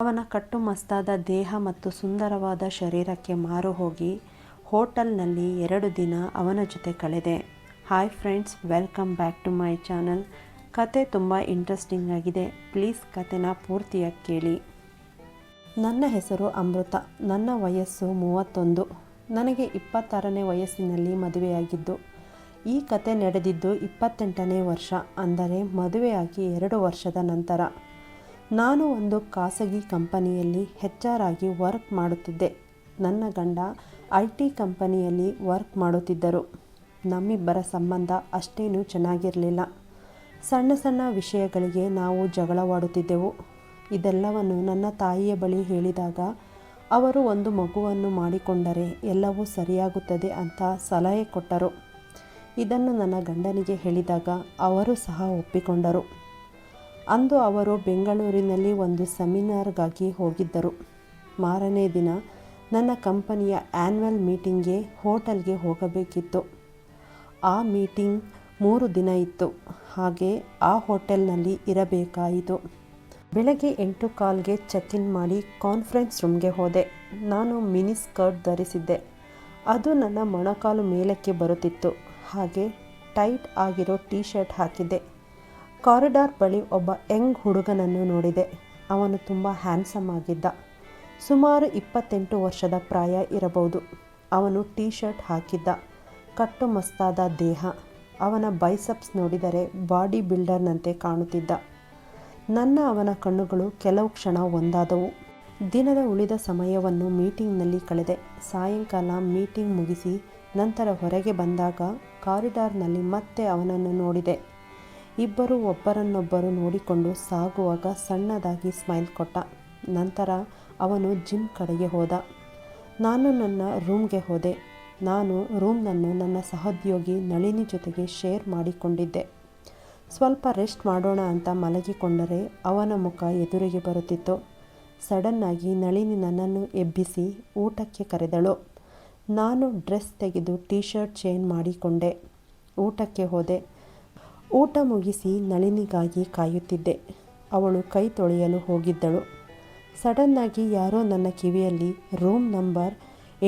ಅವನ ಕಟ್ಟುಮಸ್ತಾದ ದೇಹ ಮತ್ತು ಸುಂದರವಾದ ಶರೀರಕ್ಕೆ ಮಾರು ಹೋಗಿ ಹೋಟೆಲ್ನಲ್ಲಿ 2 ದಿನ ಅವನ ಜೊತೆ ಕಳೆದೆ. Hi friends, welcome back to my channel. ಕತೆ ತುಂಬ ಇಂಟ್ರೆಸ್ಟಿಂಗ್ ಆಗಿದೆ. ಪ್ಲೀಸ್ ಕತೆನ ಪೂರ್ತಿಯಾಗಿ ಕೇಳಿ. ನನ್ನ ಹೆಸರು ಅಮೃತ. ನನ್ನ ವಯಸ್ಸು 31. ನನಗೆ 26ನೇ ವಯಸ್ಸಿನಲ್ಲಿ ಮದುವೆಯಾಗಿದ್ದು. ಈ ಕತೆ ನಡೆದಿದ್ದು 28ನೇ ವರ್ಷ, ಅಂದರೆ ಮದುವೆಯಾಗಿ 2 ವರ್ಷದ ನಂತರ. ನಾನು ಒಂದು ಖಾಸಗಿ ಕಂಪನಿಯಲ್ಲಿ HR ಆಗಿ ವರ್ಕ್ ಮಾಡುತ್ತಿದ್ದೆ. ನನ್ನ ಗಂಡ IT ಕಂಪನಿಯಲ್ಲಿ ವರ್ಕ್ ಮಾಡುತ್ತಿದ್ದರು. ನಮ್ಮಿಬ್ಬರ ಸಂಬಂಧ ಅಷ್ಟೇನೂ ಚೆನ್ನಾಗಿರಲಿಲ್ಲ. ಸಣ್ಣ ಸಣ್ಣ ವಿಷಯಗಳಿಗೆ ನಾವು ಜಗಳವಾಡುತ್ತಿದ್ದೆವು. ಇದೆಲ್ಲವನ್ನು ನನ್ನ ತಾಯಿಯ ಬಳಿ ಹೇಳಿದಾಗ ಅವರು ಒಂದು ಮಗುವನ್ನು ಮಾಡಿಕೊಂಡರೆ ಎಲ್ಲವೂ ಸರಿಯಾಗುತ್ತದೆ ಅಂತ ಸಲಹೆ ಕೊಟ್ಟರು. ಇದನ್ನು ನನ್ನ ಗಂಡನಿಗೆ ಹೇಳಿದಾಗ ಅವರು ಸಹ ಒಪ್ಪಿಕೊಂಡರು. ಅಂದು ಅವರು ಬೆಂಗಳೂರಿನಲ್ಲಿ ಒಂದು ಸೆಮಿನಾರ್ಗಾಗಿ ಹೋಗಿದ್ದರು. ಮಾರನೇ ದಿನ ನನ್ನ ಕಂಪನಿಯ ಆ್ಯನ್ಯುವಲ್ ಮೀಟಿಂಗ್ಗೆ ಹೋಟೆಲ್ಗೆ ಹೋಗಬೇಕಿತ್ತು. ಆ ಮೀಟಿಂಗ್ 3 ದಿನ ಇತ್ತು. ಹಾಗೆ ಆ ಹೋಟೆಲ್ನಲ್ಲಿ ಇರಬೇಕಾಯಿತು. ಬೆಳಗ್ಗೆ 8:15ಗೆ ಚೆಕ್ ಇನ್ ಮಾಡಿ ಕಾನ್ಫರೆನ್ಸ್ ರೂಮ್ಗೆ ಹೋದೆ. ನಾನು ಮಿನಿ ಸ್ಕರ್ಟ್ ಧರಿಸಿದ್ದೆ. ಅದು ನನ್ನ ಮೊಣಕಾಲು ಮೇಲಕ್ಕೆ ಬರುತ್ತಿತ್ತು. ಹಾಗೆ ಟೈಟ್ ಆಗಿರೋ ಟೀ ಶರ್ಟ್ ಹಾಕಿದ್ದೆ. ಕಾರಿಡಾರ್ ಬಳಿ ಒಬ್ಬ ಯಂಗ್ ಹುಡುಗನನ್ನು ನೋಡಿದೆ. ಅವನು ತುಂಬ ಹ್ಯಾಂಡ್ಸಮ್ ಆಗಿದ್ದ. ಸುಮಾರು 28 ವರ್ಷದ ಪ್ರಾಯ ಇರಬಹುದು. ಅವನು ಟೀ ಶರ್ಟ್ ಹಾಕಿದ್ದ. ಕಟ್ಟುಮಸ್ತಾದ ದೇಹ. ಅವನ ಬೈಸೆಪ್ಸ್ ನೋಡಿದರೆ ಬಾಡಿ ಬಿಲ್ಡರ್ನಂತೆ ಕಾಣುತ್ತಿದ್ದ. ಅವನ ಕಣ್ಣುಗಳು ಕೆಲವು ಕ್ಷಣ ಒಂದಾದವು. ದಿನದ ಉಳಿದ ಸಮಯವನ್ನು ಮೀಟಿಂಗ್ನಲ್ಲಿ ಕಳೆದೆ. ಸಾಯಂಕಾಲ ಮೀಟಿಂಗ್ ಮುಗಿಸಿ ನಂತರ ಹೊರಗೆ ಬಂದಾಗ ಕಾರಿಡಾರ್ನಲ್ಲಿ ಮತ್ತೆ ಅವನನ್ನು ನೋಡಿದೆ. ಇಬ್ಬರು ಒಬ್ಬರನ್ನೊಬ್ಬರು ನೋಡಿಕೊಂಡು ಸಾಗುವಾಗ ಸಣ್ಣದಾಗಿ ಸ್ಮೈಲ್ ಕೊಟ್ಟ. ನಂತರ ಅವನು ಜಿಮ್ ಕಡೆಗೆ ಹೋದ. ನಾನು ನನ್ನ ರೂಮ್ಗೆ ಹೋದೆ. ನಾನು ರೂಮ್ನನ್ನು ನನ್ನ ಸಹೋದ್ಯೋಗಿ ನಳಿನಿ ಜೊತೆಗೆ ಶೇರ್ ಮಾಡಿಕೊಂಡಿದ್ದೆ. ಸ್ವಲ್ಪ ರೆಸ್ಟ್ ಮಾಡೋಣ ಅಂತ ಮಲಗಿಕೊಂಡರೆ ಅವನ ಮುಖ ಎದುರಿಗೆ ಬರುತ್ತಿತ್ತು. ಸಡನ್ನಾಗಿ ನಳಿನಿ ನನ್ನನ್ನು ಎಬ್ಬಿಸಿ ಊಟಕ್ಕೆ ಕರೆದಳು. ನಾನು ಡ್ರೆಸ್ ತೆಗೆದು ಟೀ ಶರ್ಟ್ ಚೇಂಜ್ ಮಾಡಿಕೊಂಡೆ. ಊಟಕ್ಕೆ ಹೋದೆ. ಊಟ ಮುಗಿಸಿ ನಳಿನಿಗಾಗಿ ಕಾಯುತ್ತಿದ್ದೆ. ಅವಳು ಕೈ ತೊಳೆಯಲು ಹೋಗಿದ್ದಳು. ಸಡನ್ನಾಗಿ ಯಾರೋ ನನ್ನ ಕಿವಿಯಲ್ಲಿ ರೂಮ್ ನಂಬರ್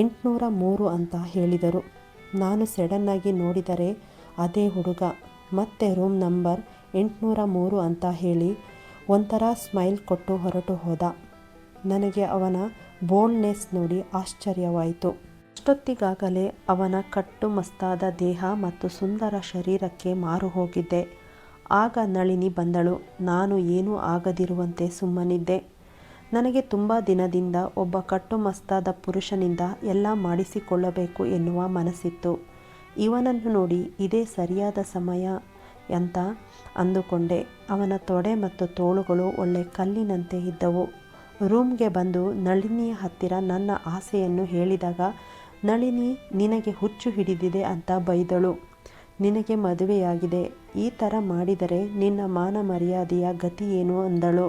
803 ಅಂತ ಹೇಳಿದರು. ನಾನು ಸಡನ್ನಾಗಿ ನೋಡಿದರೆ ಅದೇ ಹುಡುಗ ಮತ್ತೆ ರೂಮ್ ನಂಬರ್ 803 ಅಂತ ಹೇಳಿ ಒಂಥರ ಸ್ಮೈಲ್ ಕೊಟ್ಟು ಹೊರಟು ಹೋದ. ನನಗೆ ಅವನ ಬೋಲ್ಡ್ನೆಸ್ ನೋಡಿ ಆಶ್ಚರ್ಯವಾಯಿತು. ಅಷ್ಟೊತ್ತಿಗಾಗಲೇ ಅವನ ಕಟ್ಟುಮಸ್ತಾದ ದೇಹ ಮತ್ತು ಸುಂದರ ಶರೀರಕ್ಕೆ ಮಾರು ಹೋಗಿದ್ದೆ. ಆಗ ನಳಿನಿ ಬಂದಳು. ನಾನು ಏನೂ ಆಗದಿರುವಂತೆ ಸುಮ್ಮನಿದ್ದೆ. ನನಗೆ ತುಂಬ ದಿನದಿಂದ ಒಬ್ಬ ಕಟ್ಟುಮಸ್ತಾದ ಪುರುಷನಿಂದ ಎಲ್ಲ ಮಾಡಿಸಿಕೊಳ್ಳಬೇಕು ಎನ್ನುವ ಮನಸ್ಸಿತ್ತು. ಇವನನ್ನು ನೋಡಿ ಇದೇ ಸರಿಯಾದ ಸಮಯ ಅಂತ ಅಂದುಕೊಂಡೆ. ಅವನ ತೊಡೆ ಮತ್ತು ತೋಳುಗಳು ಒಳ್ಳೆ ಕಲ್ಲಿನಂತೆ ಇದ್ದವು. ರೂಮ್ಗೆ ಬಂದು ನಳಿನಿಯ ಹತ್ತಿರ ನನ್ನ ಆಸೆಯನ್ನು ಹೇಳಿದಾಗ ನಳಿನಿ ನಿನಗೆ ಹುಚ್ಚು ಹಿಡಿದಿದೆ ಅಂತ ಬೈದಳು. ನಿನಗೆ ಮದುವೆಯಾಗಿದೆ, ಈ ಥರ ಮಾಡಿದರೆ ನಿನ್ನ ಮಾನ ಮರ್ಯಾದೆಯ ಗತಿ ಏನು ಅಂದಳು.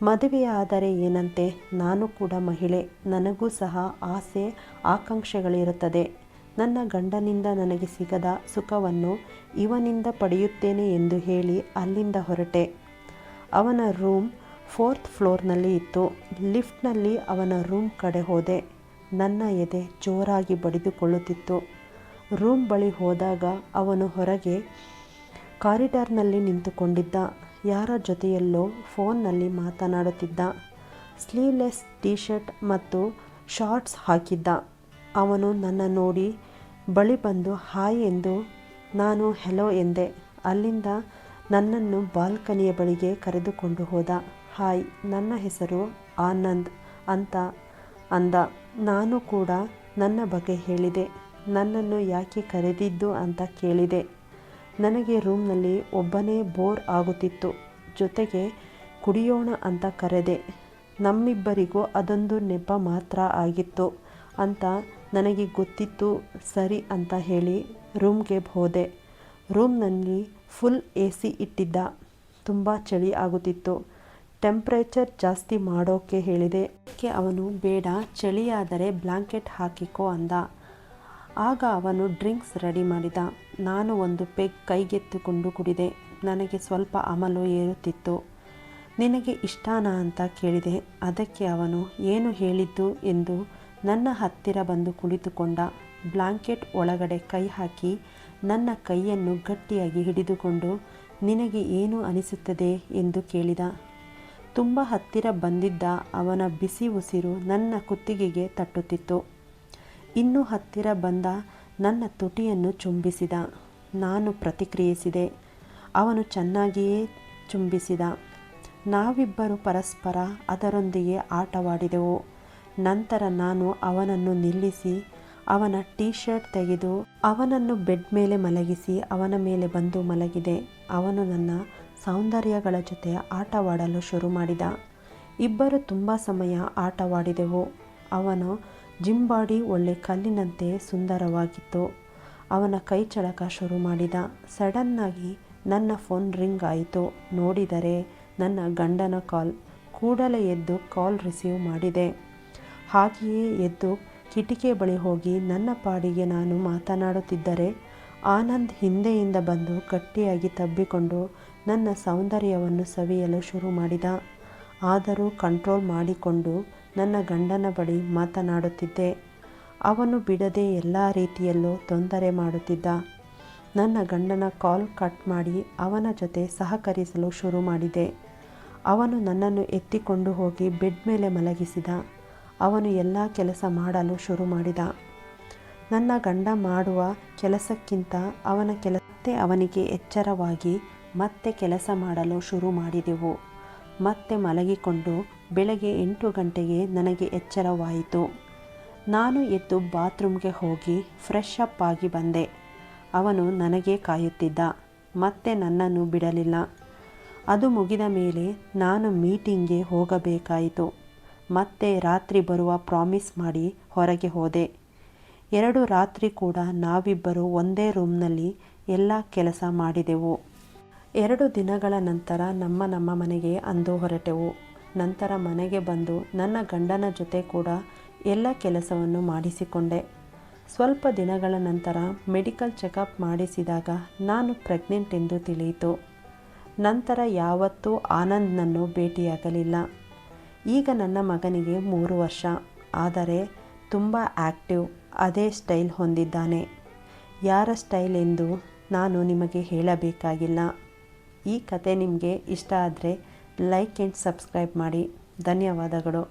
ಮದುವೆಯಾದರೆ ಏನಂತೆ, ನಾನು ಕೂಡ ಮಹಿಳೆ, ನನಗೂ ಸಹ ಆಸೆ ಆಕಾಂಕ್ಷೆಗಳಿರುತ್ತದೆ. ನನ್ನ ಗಂಡನಿಂದ ನನಗೆ ಸಿಗದ ಸುಖವನ್ನು ಇವನಿಂದ ಪಡೆಯುತ್ತೇನೆ ಎಂದು ಹೇಳಿ ಅಲ್ಲಿಂದ ಹೊರಟೆ. ಅವನ ರೂಮ್ 4th ಫ್ಲೋರ್ನಲ್ಲಿ ಇತ್ತು. ಲಿಫ್ಟ್ನಲ್ಲಿ ಅವನ ರೂಮ್ ಕಡೆ ಹೋದೆ. ನನ್ನ ಎದೆ ಜೋರಾಗಿ ಬಡಿದುಕೊಳ್ಳುತ್ತಿತ್ತು. ರೂಮ್ ಬಳಿ ಹೋದಾಗ ಅವನು ಹೊರಗೆ ಕಾರಿಡಾರ್ನಲ್ಲಿ ನಿಂತುಕೊಂಡಿದ್ದ. ಯಾರ ಜೊತೆಯಲ್ಲೋ ಫೋನ್ನಲ್ಲಿ ಮಾತನಾಡುತ್ತಿದ್ದ. ಸ್ಲೀವ್ಲೆಸ್ ಟೀ ಶರ್ಟ್ ಮತ್ತು ಶಾರ್ಟ್ಸ್ ಹಾಕಿದ್ದ. ಅವನು ನನ್ನ ನೋಡಿ ಬಳಿ ಬಂದು ಹಾಯ್ ಎಂದು ನಾನು ಹೆಲೋ ಎಂದೆ. ಅಲ್ಲಿಂದ ನನ್ನನ್ನು ಬಾಲ್ಕನಿಯ ಬಳಿಗೆ ಕರೆದುಕೊಂಡು ಹೋದ. ಹಾಯ್, ನನ್ನ ಹೆಸರು ಆನಂದ್ ಅಂತ ಅಂದ. ನಾನು ಕೂಡ ನನ್ನ ಬಗ್ಗೆ ಹೇಳಿದೆ. ನನ್ನನ್ನು ಯಾಕೆ ಕರೆದಿದ್ದು ಅಂತ ಕೇಳಿದೆ. ನನಗೆ ರೂಮ್ನಲ್ಲಿ ಒಬ್ಬನೇ ಬೋರ್ ಆಗುತ್ತಿತ್ತು, ಜೊತೆಗೆ ಕುಡಿಯೋಣ ಅಂತ ಕರೆದೆ. ನಮ್ಮಿಬ್ಬರಿಗೂ ಅದೊಂದು ನೆಪ ಮಾತ್ರ ಆಗಿತ್ತು ಅಂತ ನನಗೆ ಗೊತ್ತಿತ್ತು. ಸರಿ ಅಂತ ಹೇಳಿ ರೂಮ್ಗೆ ಹೋದೆ. ರೂಮ್ನಲ್ಲಿ ಫುಲ್ AC ಇಟ್ಟಿದ್ದ. ತುಂಬ ಚಳಿ ಆಗುತ್ತಿತ್ತು. ಟೆಂಪ್ರೇಚರ್ ಜಾಸ್ತಿ ಮಾಡೋಕ್ಕೆ ಹೇಳಿದೆ. ಅದಕ್ಕೆ ಅವನು ಬೇಡ, ಚಳಿಯಾದರೆ ಬ್ಲ್ಯಾಂಕೆಟ್ ಹಾಕಿಕೋ ಅಂದ. ಆಗ ಅವನು ಡ್ರಿಂಕ್ಸ್ ರೆಡಿ ಮಾಡಿದ. ನಾನು ಒಂದು ಪೆಗ್ ಕೈಗೆತ್ತಿಕೊಂಡು ಕುಡಿದೆ. ನನಗೆ ಸ್ವಲ್ಪ ಅಮಲು ಏರುತ್ತಿತ್ತು. ನಿನಗೆ ಇಷ್ಟನಾ ಅಂತ ಕೇಳಿದೆ. ಅದಕ್ಕೆ ಅವನು ಏನು ಹೇಳಿದ್ದು ಎಂದು ನನ್ನ ಹತ್ತಿರ ಬಂದು ಕುಳಿತುಕೊಂಡ. ಬ್ಲಾಂಕೆಟ್ ಒಳಗಡೆ ಕೈ ಹಾಕಿ ನನ್ನ ಕೈಯನ್ನು ಗಟ್ಟಿಯಾಗಿ ಹಿಡಿದುಕೊಂಡು ನಿನಗೆ ಏನು ಅನಿಸುತ್ತದೆ ಎಂದು ಕೇಳಿದ. ತುಂಬ ಹತ್ತಿರ ಬಂದಿದ್ದ ಅವನ ಬಿಸಿ ಉಸಿರು ನನ್ನ ಕುತ್ತಿಗೆಗೆ ತಟ್ಟುತ್ತಿತ್ತು. ಇನ್ನೂ ಹತ್ತಿರ ಬಂದ ನನ್ನ ತುಟಿಯನ್ನು ಚುಂಬಿಸಿದ. ನಾನು ಪ್ರತಿಕ್ರಿಯಿಸಿದೆ. ಅವನು ಚೆನ್ನಾಗಿಯೇ ಚುಂಬಿಸಿದ. ನಾವಿಬ್ಬರು ಪರಸ್ಪರ ಅದರೊಂದಿಗೆ ಆಟವಾಡಿದೆವು. ನಂತರ ನಾನು ಅವನನ್ನು ನಿಲ್ಲಿಸಿ ಅವನ ಟೀ ಶರ್ಟ್ ತೆಗೆದು ಅವನನ್ನು ಬೆಡ್ ಮೇಲೆ ಮಲಗಿಸಿ ಅವನ ಮೇಲೆ ಬಂದು ಮಲಗಿದೆ. ಅವನು ನನ್ನ ಸೌಂದರ್ಯಗಳ ಜೊತೆ ಆಟವಾಡಲು ಶುರು ಮಾಡಿದ. ಇಬ್ಬರು ತುಂಬ ಸಮಯ ಆಟವಾಡಿದೆವು. ಅವನು ಜಿಮ್ ಬಾಡಿ ಒಳ್ಳೆ ಕಲ್ಲಿನಂತೆ ಸುಂದರವಾಗಿತ್ತು. ಅವನ ಕೈ ಚಳಕ ಶುರು ಮಾಡಿದ. ಸಡನ್ನಾಗಿ ನನ್ನ ಫೋನ್ ರಿಂಗ್ ಆಯಿತು. ನೋಡಿದರೆ ನನ್ನ ಗಂಡನ ಕಾಲ್. ಕೂಡಲೇ ಎದ್ದು ಕಾಲ್ ರಿಸೀವ್ ಮಾಡಿದೆ. ಹಾಗೆಯೇ ಎದ್ದು ಕಿಟಿಕಿ ಬಳಿ ಹೋಗಿ ನನ್ನ ಪಾಡಿಗೆ ನಾನು ಮಾತನಾಡುತ್ತಿದ್ದರೆ ಆನಂದ್ ಹಿಂದೆಯಿಂದ ಬಂದು ಗಟ್ಟಿಯಾಗಿ ತಬ್ಬಿಕೊಂಡು ನನ್ನ ಸೌಂದರ್ಯವನ್ನು ಸವಿಯಲು ಶುರು ಮಾಡಿದ. ಆದರೂ ಕಂಟ್ರೋಲ್ ಮಾಡಿಕೊಂಡು ನನ್ನ ಗಂಡನ ಬಳಿ ಮಾತನಾಡುತ್ತಿದ್ದೆ. ಅವನು ಬಿಡದೆ ಎಲ್ಲ ರೀತಿಯಲ್ಲೂ ತೊಂದರೆ ಮಾಡುತ್ತಿದ್ದ. ನನ್ನ ಗಂಡನ ಕಾಲ್ ಕಟ್ ಮಾಡಿ ಅವನ ಜೊತೆ ಸಹಕರಿಸಲು ಶುರು ಮಾಡಿದೆ. ಅವನು ನನ್ನನ್ನು ಎತ್ತಿಕೊಂಡು ಹೋಗಿ ಬೆಡ್ ಮೇಲೆ ಮಲಗಿಸಿದ. ಅವನು ಎಲ್ಲ ಕೆಲಸ ಮಾಡಲು ಶುರು ಮಾಡಿದ. ನನ್ನ ಗಂಡ ಮಾಡುವ ಕೆಲಸಕ್ಕಿಂತ ಅವನ ಮತ್ತೆ ಅವನಿಗೆ ಎಚ್ಚರವಾಗಿ ಮತ್ತೆ ಕೆಲಸ ಮಾಡಲು ಶುರು ಮಾಡಿದೆವು. ಮತ್ತೆ ಮಲಗಿಕೊಂಡು ಬೆಳಗ್ಗೆ 8 ಗಂಟೆಗೆ ನನಗೆ ಎಚ್ಚರವಾಯಿತು. ನಾನು ಎದ್ದು ಬಾತ್ರೂಮ್ಗೆ ಹೋಗಿ ಫ್ರೆಶ್ ಅಪ್ ಆಗಿ ಬಂದೆ. ಅವನು ನನಗೆ ಕಾಯುತ್ತಿದ್ದ. ಮತ್ತೆ ನನ್ನನ್ನು ಬಿಡಲಿಲ್ಲ. ಅದು ಮುಗಿದ ಮೇಲೆ ನಾನು ಮೀಟಿಂಗ್ಗೆ ಹೋಗಬೇಕಾಯಿತು. ಮತ್ತೆ ರಾತ್ರಿ ಬರುವ ಪ್ರಾಮಿಸ್ ಮಾಡಿ ಹೊರಗೆ ಹೋದೆ. 2 ರಾತ್ರಿ ಕೂಡ ನಾವಿಬ್ಬರು ಒಂದೇ ರೂಮ್ನಲ್ಲಿ ಎಲ್ಲ ಕೆಲಸ ಮಾಡಿದೆವು. 2 ದಿನಗಳ ನಂತರ ನಮ್ಮ ಮನೆಗೆ ಅಂದು ಹೊರಟೆವು. ನಂತರ ಮನೆಗೆ ಬಂದು ನನ್ನ ಗಂಡನ ಜೊತೆ ಕೂಡ ಎಲ್ಲ ಕೆಲಸವನ್ನು ಮಾಡಿಸಿಕೊಂಡೆ. ಸ್ವಲ್ಪ ದಿನಗಳ ನಂತರ ಮೆಡಿಕಲ್ ಚೆಕಪ್ ಮಾಡಿಸಿದಾಗ ನಾನು ಪ್ರೆಗ್ನೆಂಟ್ ಎಂದು ತಿಳಿಯಿತು. ನಂತರ ಯಾವತ್ತೂ ಆನಂದ್ನನ್ನು ಭೇಟಿಯಾಗಲಿಲ್ಲ. ಈಗ ನನ್ನ ಮಗನಿಗೆ 3 ವರ್ಷ. ಆದರೆ ತುಂಬ ಆ್ಯಕ್ಟಿವ್, ಅದೇ ಸ್ಟೈಲ್ ಹೊಂದಿದ್ದಾನೆ. ಯಾರ ಸ್ಟೈಲ್ ಎಂದು ನಾನು ನಿಮಗೆ ಹೇಳಬೇಕಾಗಿಲ್ಲ. ಈ ಕತೆ ನಿಮಗೆ ಇಷ್ಟ ಆದರೆ ಲೈಕ್ ಆ್ಯಂಡ್ ಸಬ್ಸ್ಕ್ರೈಬ್ ಮಾಡಿ. ಧನ್ಯವಾದಗಳು.